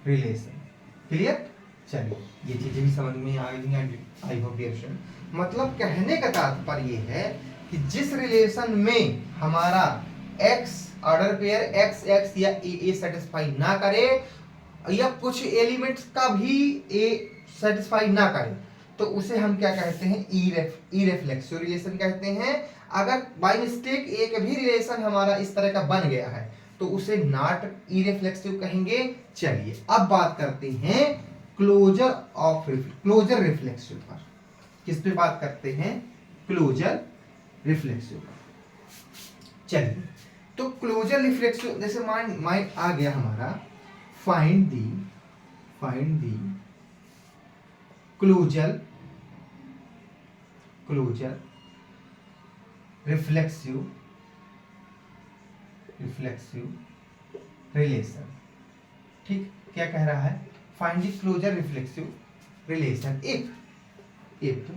रिलेशन। क्लियर। चलिए ये चीजें भी समझ में आ गई, आई होप डियर स्टूडेंट। मतलब कहने का तात्पर्य ये है कि जिस रिलेशन में हमारा x order pair x x या a सेटिस्फाई ना करे, या कुछ एलिमेंट्स का भी a सेटिस्फाई ना करे, तो उसे हम क्या कहते हैं, इरेफ्लेक्सिव रिलेशन कहते हैं। अगर बाय मिस्टेक एक भी रिलेशन हमारा इस तरह का बन गया है, तो उसे नॉट इरेफ्लेक्सिव कहेंगे। चलिए अब बात करते हैं क्लोजर रिफ्लेक्सिव पर। किस पे बात करते हैं, क्लोजर रिफ्लेक्सिव पर। चलिए तो क्लोजर रिफ्लेक्सिव, जैसे माइंड आ गया हमारा, find the closure reflexive relation, ठीक। क्या कह रहा है, find the closure reflexive relation if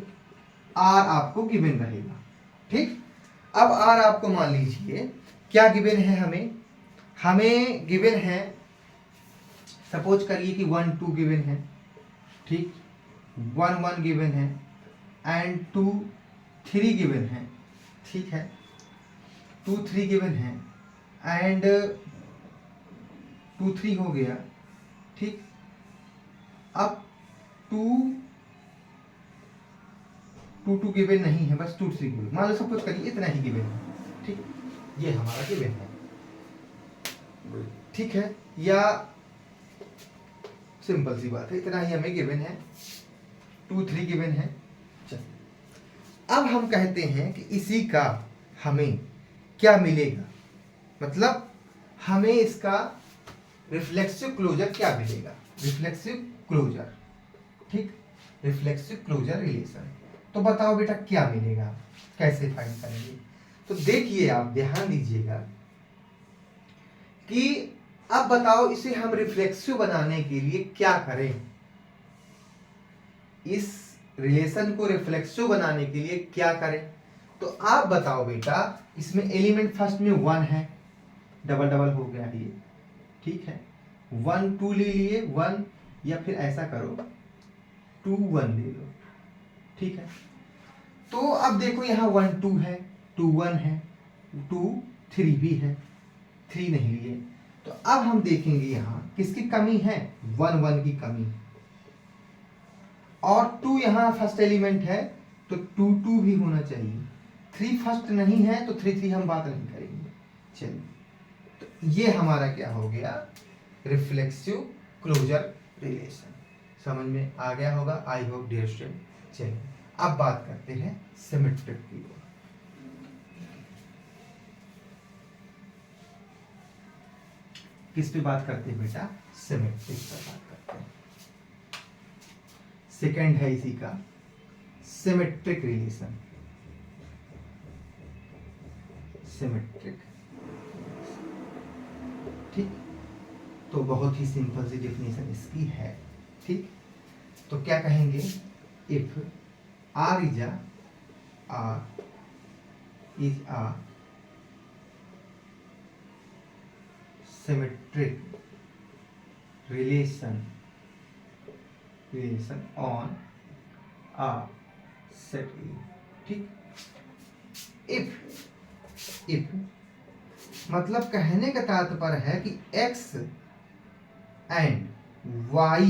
R आपको गिवन रहेगा, ठीक। अब आर आपको मान लीजिए क्या गिवन है, हमें गिवन है, सपोज करिए कि 1 2 गिवन है, ठीक, 1 1 गिवन है एंड 2 3 गिवन है, ठीक है, 2 3 गिवन है एंड 2 3 हो गया, ठीक। अब 2 2 गिवन नहीं है, बस 2 3 गिवन, मान लो सपोज करिए इतना ही गिवन है, ठीक, ये हमारा गिवन है, ठीक है, या सिंपल सी बात है, इतना ही हमें गिवन है, 2 3 गिवन है। चल अब हम कहते हैं कि इसी का हमें क्या मिलेगा, मतलब हमें इसका रिफ्लेक्सिव क्लोजर क्या मिलेगा, रिफ्लेक्सिव क्लोजर, ठीक, रिफ्लेक्सिव क्लोजर रिलेशन। तो बताओ बेटा क्या मिलेगा, कैसे फाइंड करेंगे। तो देखिए आप ध्यान दीजिएगा कि अब बताओ इसे हम रिफ्लेक्सिव बनाने के लिए क्या करें, इस रिलेशन को रिफ्लेक्सिव बनाने के लिए क्या करें। तो आप बताओ बेटा, इसमें एलिमेंट फर्स्ट में 1 है, डबल डबल हो गया ये, ठीक है, 1 2 ले लिए 1, या फिर ऐसा करो 2 1 ले लो, ठीक है। तो अब देखो यहाँ 1 2 है, 2 1 है, 2 3 भी है, 3 नहीं लिए। तो अब हम देखेंगे यहाँ किसकी कमी है, 1 1 की कमी, और 2 यहाँ फर्स्ट एलिमेंट है, तो 2 2 भी होना चाहिए, 3 फर्स्ट नहीं है, तो 3 3 हम बात नहीं करेंगे। चलिए तो ये हमारा क्या हो गया, रिफ्लेक्सिव क्लोजर रिलेशन। समझ में आ गया होगा, आई होप डियर स्टूडेंट। चलिए अब बात करते हैं सिमेट्रिक की ओर। किस पे बात करते हैं बेटा, सिमेट्रिक पर बात करते हैं। सेकंड है इसी का सिमेट्रिक रिलेशन। सिमेट्रिक, ठीक। तो बहुत ही सिंपल सी डेफिनेशन इसकी है, ठीक। तो क्या कहेंगे, if R is a symmetric relation on a set A, ठीक। इफ मतलब कहने का तात्पर्य है कि x एंड y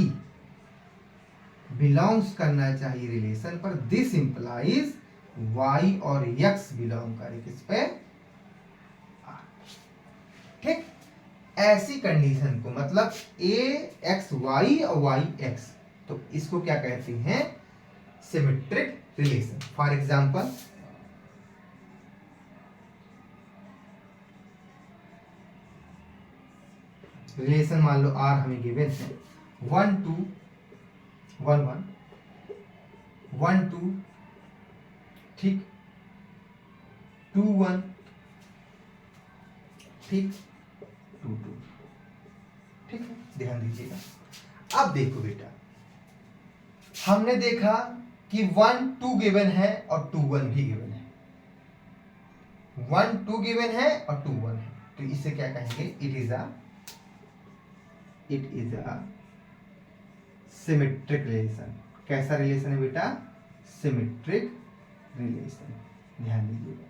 बिलोंग्स करना चाहिए रिलेशन पर, दिस इंप्लाइज y और x बिलोंग करे किस पे, ठीक। ऐसी कंडीशन को मतलब ax_y और y_x, तो इसको क्या कहते हैं, symmetric relation. For example relation मान लो आर हमें गिवन है 1 2 1 1 1 2, ठीक, 2 1, ठीक, 2 2, ठीक है। ध्यान दीजिएगा। अब देखो बेटा, हमने देखा कि 1 2 गिवन है और 2 1 भी गिवन है, 1 2 गिवन है और 2 1 है, तो इसे क्या कहेंगे, it is a symmetric relation. कैसा रिलेशन है बेटा, सिमेट्रिक रिलेशन। ध्यान दीजिएगा।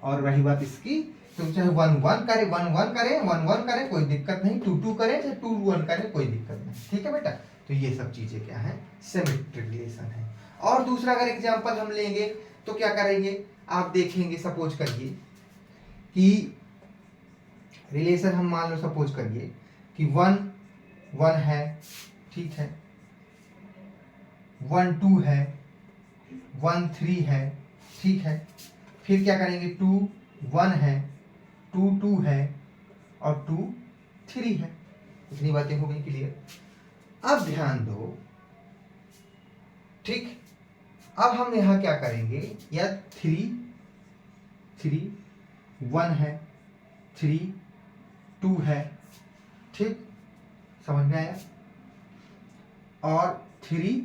और रही बात इसकी, तो चाहे 1 1 करे 1 1 करे 1 1 करे कोई दिक्कत नहीं, 2 2 करे चाहे 2 1 करे कोई दिक्कत नहीं, ठीक है बेटा। तो ये सब चीजें क्या है, सिमेट्रिक रिलेशन है। और दूसरा अगर एग्जांपल हम लेंगे तो क्या करेंगे, आप देखेंगे, सपोज करिए कि रिलेशन हम मान लो सपोज करिए कि 1 1 है, ठीक है, 1 2 है, 1 3 है, ठीक है। फिर क्या करेंगे, 2 1 है, 2 2 है और 2 3 है। इतनी बातें हो गई क्लियर। अब ध्यान दो, ठीक। अब हम यहां क्या करेंगे, या 3 3 1 है, 3 2 है, ठीक, समझ में आया, और 3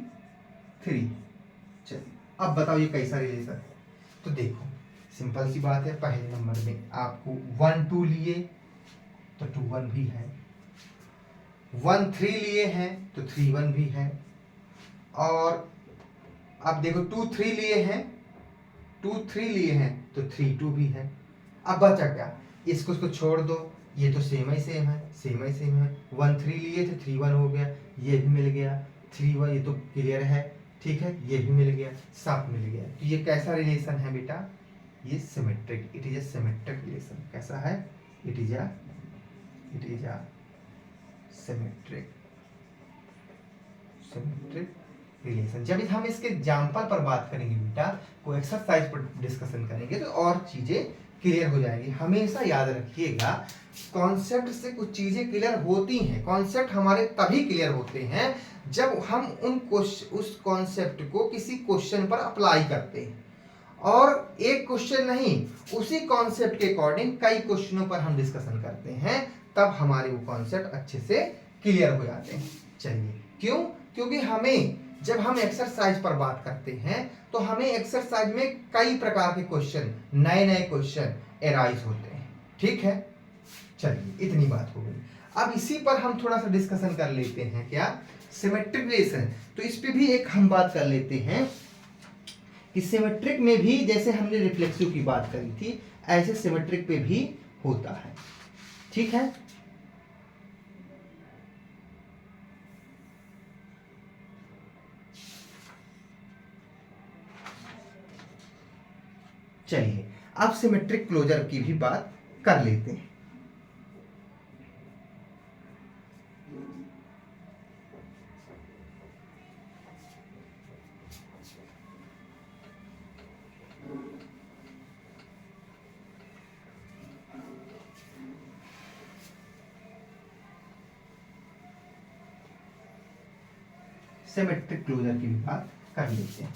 3। चलिए अब बताओ ये कैसा रिलेशन है। तो देखो सिंपल सी बात है, पहले नंबर में आपको 1 2 लिए तो 2 1 भी है, 1 3 लिए हैं तो 3 1 भी है, और अब देखो 2 3 लिए हैं, 2 3 लिए हैं तो 3 2 भी है। अब बचा क्या, इसको छोड़ दो, ये तो सेम ही सेम है, सेम ही सेम है। 1 3 लिए थे, 3 1 हो गया, ये भी मिल गया, 3 1 ये तो क्लियर है, ठीक है, ये भी मिल गया, सब मिल गया। तो ये कैसा रिलेशन है बेटा, ये symmetric, it is a symmetric relation. कैसा है, it is a symmetric relation. जब हम इसके एग्जाम्पल पर बात करेंगे बेटा, कोई एक्सरसाइज पर डिस्कशन करेंगे तो और चीजें क्लियर हो जाएंगी। हमेशा याद रखिएगा, कॉन्सेप्ट से कुछ चीजें क्लियर होती हैं। कॉन्सेप्ट हमारे तभी क्लियर होते हैं जब हम उस कॉन्सेप्ट को किसी क्वेश्चन पर अप्लाई करते हैं, और एक क्वेश्चन नहीं, उसी कॉन्सेप्ट के अकॉर्डिंग कई क्वेश्चनों पर हम डिस्कशन करते हैं, तब हमारे वो कॉन्सेप्ट अच्छे से क्लियर हो जाते हैं। चलिए, क्यों, क्योंकि हमें जब हम एक्सरसाइज पर बात करते हैं तो हमें एक्सरसाइज में कई प्रकार के क्वेश्चन, नए नए क्वेश्चन एराइज होते हैं, ठीक है। चलिए इतनी बात हो गई। अब इसी पर हम थोड़ा सा डिस्कशन कर लेते हैं, क्या, सिमेट्रिक रिलेशन। तो इस पे भी एक हम बात कर लेते हैं कि सिमेट्रिक में भी जैसे हमने रिफ्लेक्सिव की बात करी थी, ऐसे सिमेट्रिक पे भी होता है, ठीक है। चलिए अब सिमेट्रिक क्लोजर की भी बात कर लेते हैं। सिमेट्रिक क्लोजर की भी बात कर लेते हैं।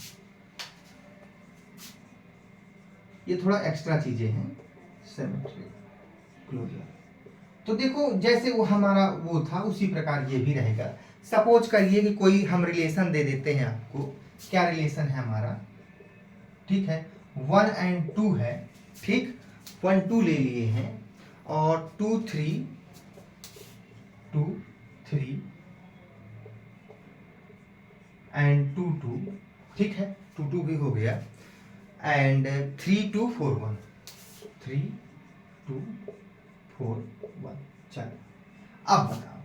ये थोड़ा एक्स्ट्रा चीजें हैं सिमेट्रिक क्लोजर। तो देखो जैसे वो हमारा वो था उसी प्रकार ये भी रहेगा। सपोज करिए कि कोई हम रिलेशन दे देते हैं आपको, क्या रिलेशन है हमारा, ठीक है, 1 and 2 है, ठीक, 1 2 ले लिए हैं और 2 3 एंड 2 2, ठीक है, 2 2 भी हो गया, एंड 3 2 4 1, 3 2 4 1। चलो अब बताओ,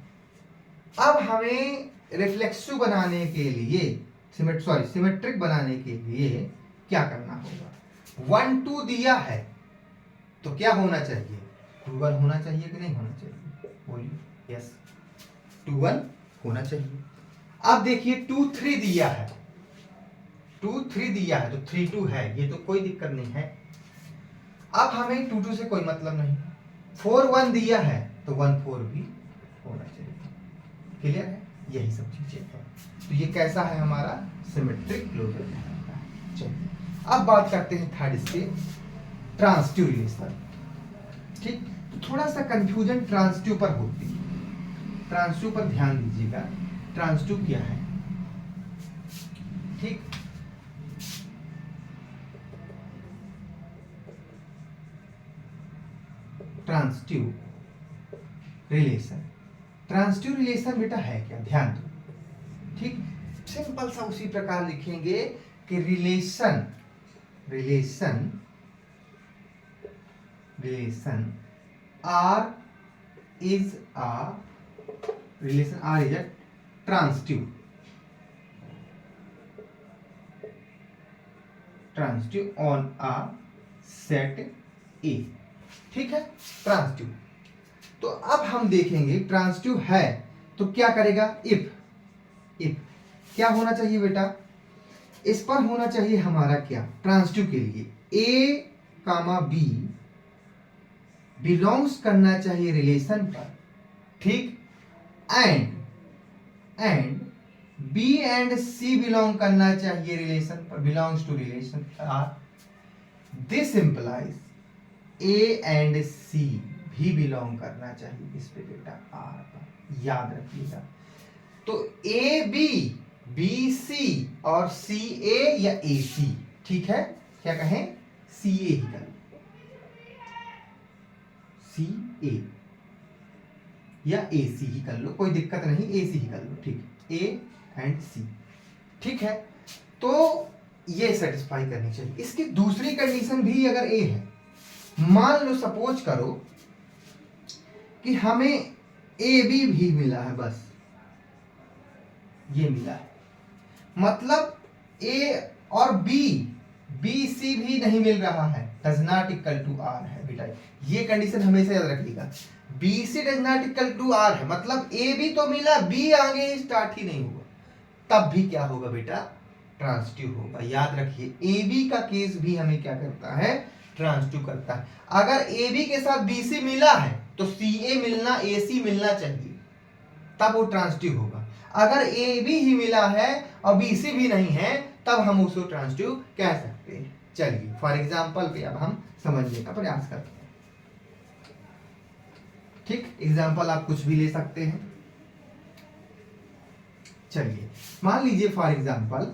अब हमें रिफ्लेक्सिव बनाने के लिए सिमेट्रिक बनाने के लिए क्या करना होगा। 1 2 दिया है तो क्या होना चाहिए, 2 1 होना चाहिए कि नहीं होना चाहिए, बोलिए। यस, 2 1 होना चाहिए। अब देखिए 2 3 दिया है, 2 3 दिया है तो 3 2 है, ये तो कोई दिक्कत नहीं है। अब हमें 2 2 से कोई मतलब नहीं। 4 1 दिया है तो 1 4 भी होना चाहिए। क्लियर है, यही सब चीजें हैं। तो ये कैसा है हमारा सिमेट्रिक क्लोजर कहलाता है। चलिए अब बात करते हैं थर्ड स्टेप, ट्रांसिटिव रिलेशन। ठीक, तो थोड़ा सा कंफ्यूजन ट्रांसिटिव पर होती है, ट्रांसिटिव पर ध्यान दीजिएगा। ट्रांसिटिव क्या है, ठीक, ट्रांसिटिव रिलेशन, ट्रांसिटिव रिलेशन बेटा है क्या, ध्यान दो। ठीक, सिंपल सा उसी प्रकार लिखेंगे कि relation R is a transitive on a set A. ठीक है, ट्रांसिटिव। तो अब हम देखेंगे ट्रांसिटिव है तो क्या करेगा, इफ क्या होना चाहिए बेटा, इस पर होना चाहिए हमारा क्या, ट्रांसिटिव के लिए ए कामा बी बिलोंग्स करना चाहिए रिलेशन पर, ठीक, and B and C belong करना चाहिए रिलेशन पर, belongs to relation R. This implies A and C भी बिलोंग करना चाहिए इस पे बेटा आर पर, याद रखिएगा। तो ए बी, बी सी और सी ए या ए सी, ठीक है, क्या कहें, सी ए ही कर लो, सी ए या ए सी ही कर लो, कोई दिक्कत नहीं, ए सी ही कर लो, ठीक, ए एंड सी, ठीक है। तो ये सेटिस्फाई करनी चाहिए। इसकी दूसरी कंडीशन भी अगर ए है, मान लो सपोज करो कि हमें ए बी भी मिला है, बस ये मिला है, मतलब ए और बी सी भी नहीं मिल रहा है, does not equal to R है बेटा, ये कंडीशन हमेशा याद रखिएगा। B C does not equal to R है, मतलब ए बी तो मिला, बी आगे ही स्टार्ट ही नहीं हुआ, तब भी क्या होगा बेटा, ट्रांसिटिव होगा। याद रखिए ए बी का केस भी हमें क्या करता है, ट्रांसिटिव करता है। अगर ए बी के साथ बी सी मिला है तो सी ए मिलना, ए सी मिलना चाहिए, तब वो ट्रांसिटिव होगा। अगर ए बी ही मिला है और बी सी भी नहीं है, तब हम उसको ट्रांसिटिव कह सकते हैं। चलिए फॉर एग्जांपल पे अब हम समझने का प्रयास करते हैं। ठीक, एग्जांपल आप कुछ भी ले सकते हैं। चलिए मान लीजिए फॉर एग्जांपल,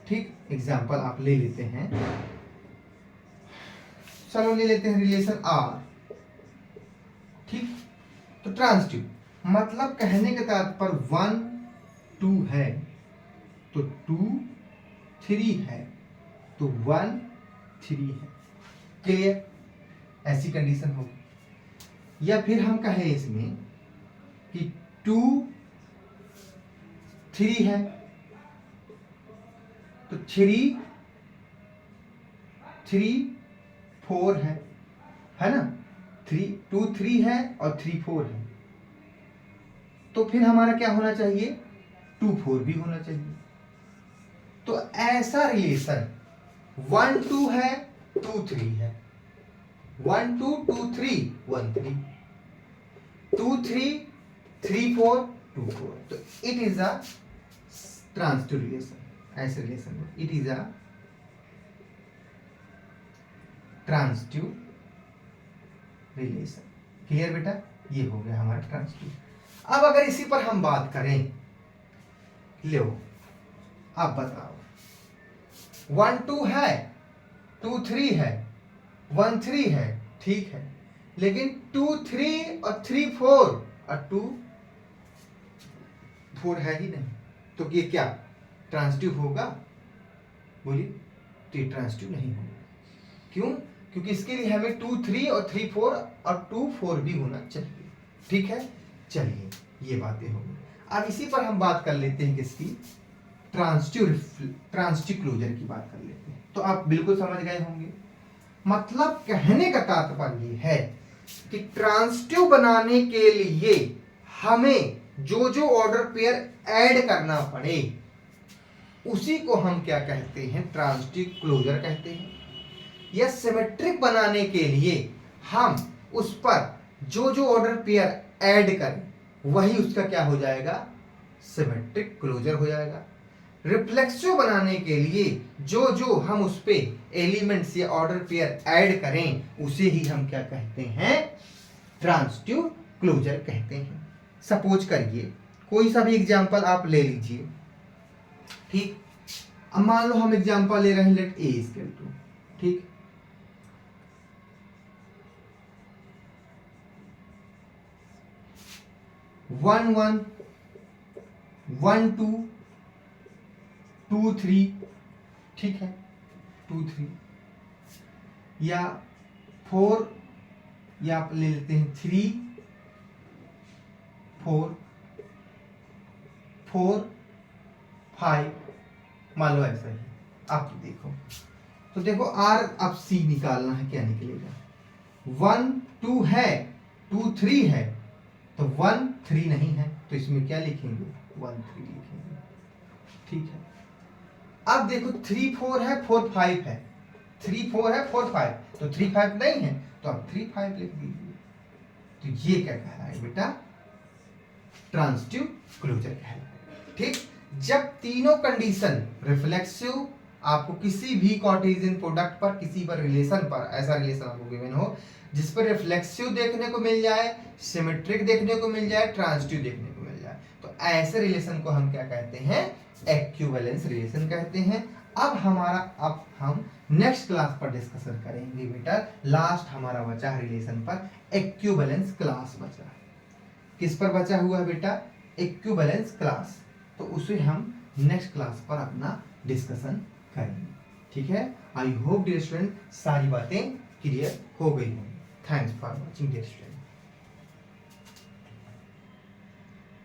ठीक, एग्जांपल आप ले लेते हैं, चलो ले लेते हैं रिलेशन आर, ठीक, तो ट्रांसिटिव मतलब कहने के तात्पर्य 1 2 है तो 2 3 है तो 1 3 है। क्लियर, ऐसी कंडीशन होगी। या फिर हम कहें इसमें कि 2 3 है तो 3 4 है ना, 2 3 है और 3 4 है, तो फिर हमारा क्या होना चाहिए, 2 4 भी होना चाहिए। तो ऐसा रिलेशन 1 2 है 2 3 है, 1 2 2 3 1 3, 2 3 3 4 2 4। तो it is a transitive relation, ऐसे relation it is a transitive relation. Clear बेटा, ये हो गया हमारा ट्रांजिटिव। अब अगर इसी पर हम बात करें, लो अब बताओ 1 2 है, 2 3 है, 1 3 है, ठीक है, लेकिन 2 3 और 3 4 और 2 4 है ही नहीं, तो ये क्या ट्रांजिटिव होगा? बोलिए, तो ये ट्रांजिटिव नहीं होगा। क्यों? क्योंकि इसके लिए हमें 2 3 और 3 4 और 2 4 भी होना चाहिए। ठीक है, चलिए ये बातें हो गई। अब इसी पर हम बात कर लेते हैं किसकी, ट्रांजिटिव क्लोजर की बात कर लेते हैं। तो आप बिल्कुल समझ गए होंगे, मतलब कहने का तात्पर्य ये है कि ट्रांजिटिव बनाने के लिए हमें जो जो ऑर्डर पेयर ऐड करना पड़े उसी को हम क्या कहते हैं, ट्रांजिटिव क्लोजर कहते हैं। या सिमेट्रिक बनाने के लिए हम उस पर जो जो ऑर्डर पेयर ऐड करें वही उसका क्या हो जाएगा, सिमेट्रिक क्लोजर हो जाएगा। रिफ्लेक्सिव बनाने के लिए जो जो हम उस पे एलिमेंट्स या ऑर्डर पेयर ऐड करें उसे ही हम क्या कहते हैं, ट्रांजिटिव क्लोजर कहते हैं। सपोज करिए कोई सा भी एग्जांपल आप ले लीजिए, ठीक। अब मान लो हम एग्जांपल ले रहे हैं, लेट ए इक्वल टू, ठीक, 1 1 1 2 2 3, ठीक है, 2 3 या 4, या आप ले लेते हैं 3 4 4 5, मान लो ऐसा ही। आप देखो, तो देखो आर अब सी निकालना है, क्या निकलेगा, 1 2 है, 2 3 है, तो 1 3 नहीं है, तो इसमें क्या लिखेंगे, 1 3 लिखेंगे, ठीक है। अब देखो 3 4 है, 4 5 है, 3 4 है, 4 5, तो 3 5 नहीं है, तो आप 3 5 लिख दीजिए। तो ये क्या कह रहा है बेटा, ट्रांजिटिव क्लोजर कह रहा है, ठीक। जब तीनों कंडीशन रिफ्लेक्सिव, आपको किसी भी कार्टेशियन प्रोडक्ट पर, किसी पर रिलेशन पर, ऐसा रिलेशन आपको गिवन हो जिस पर रिफ्लेक्सिव देखने को मिल जाए, सिमेट्रिक देखने को मिल जाए, ट्रांजिटिव देखने को मिल जाए, तो ऐसे रिलेशन को हम क्या कहते हैं, इक्विवेलेंस रिलेशन कहते हैं। अब हम नेक्स्ट क्लास पर डिस्कशन करेंगे बेटा, लास्ट हमारा बचा है रिलेशन पर, इक्विवेलेंस क्लास बचा है। किस पर बचा हुआ है बेटा, इक्विवेलेंस क्लास, तो उसे हम नेक्स्ट क्लास पर अपना डिस्कशन करेंगे, ठीक है। आई होप डियर स्टूडेंट सारी बातें क्लियर हो गई होंगी। Thanks for watching dear student.